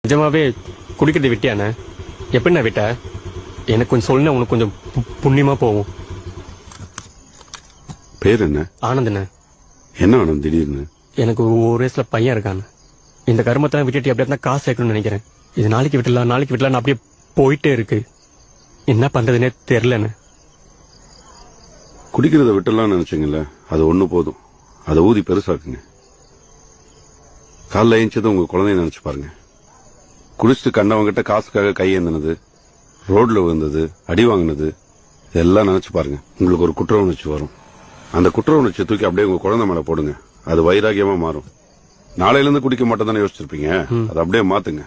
நிஜமாவே குடிக்கிறத விட்டியானே? எப்படி நான் விட்ட? எனக்கு கொஞ்சம் சொல்லுன, உனக்கு கொஞ்சம் புண்ணியமா போகும். பேர் என்ன? ஆனந்தண்ணே. என்ன ஆனந்த் திடீர்னு? எனக்கு ஒரு வயசுல பையன் இருக்கான்னு. இந்த கருமத்தெல்லாம் விட்டுட்டு அப்படியே தான் காசு சேர்க்கணும்னு நினைக்கிறேன். இது நாளைக்கு விட்டலாம் அப்படியே போயிட்டே இருக்கு. என்ன பண்றதுன்னே தெரியலன்னு. குடிக்கிறத விட்டுலாம் நினைச்சீங்கல்ல, அது ஒண்ணு போதும். அதை ஊதி பெருசாக்குங்க. காலைல ஏஞ்சது உங்க குழந்தைய நினைச்சு பாருங்க. குடிச்சிட்டு கண்டவங்கிட்ட காசுக்காக கையேந்தினது, ரோட்ல விழுந்தது, அடி வாங்கினது, இதெல்லாம் நினைச்சு பாருங்க. உங்களுக்கு ஒரு குற்ற உணர்ச்சி வரும். அந்த குற்ற உணர்ச்சியை தூக்கி அப்படியே உங்க குழந்தை மேல போடுங்க. அது வைராகியமா மாறும். நாளையில இருந்து குடிக்க மாட்டேன் தானே யோசிச்சிருப்பீங்க. அதை அப்படியே மாத்துங்க.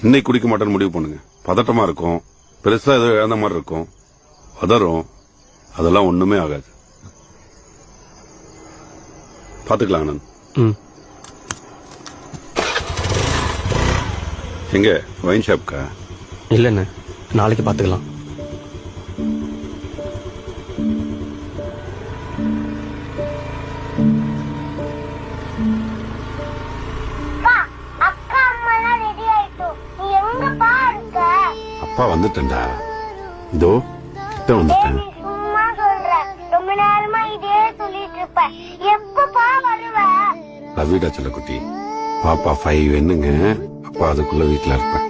இன்னைக்கு குடிக்க மாட்டேன்னு முடிவு பண்ணுங்க. பதட்டமா இருக்கும், பெருசா ஏதோ இழந்த மாதிரி இருக்கும், வதரும். அதெல்லாம் ஒண்ணுமே ஆகாது. பாத்துக்கலாம் ஆனந்த். எங்க வைன் ஷாப்க்கா? இல்லண்ணே, நாளைக்கு பாத்துக்கலாம். அப்பா வந்துட்டேன்டா. இதோ கிட்ட வந்துட்டேன். ரொம்ப நேரமா இதே சொல்லிட்டு இருப்ப. எப்பப்பா வருவ? லவ்விடா செல்ல குட்டி. பாப்பா 5 என்னங்க. அப்பா அதுக்குள்ள வீட்டுல இருப்பேன்.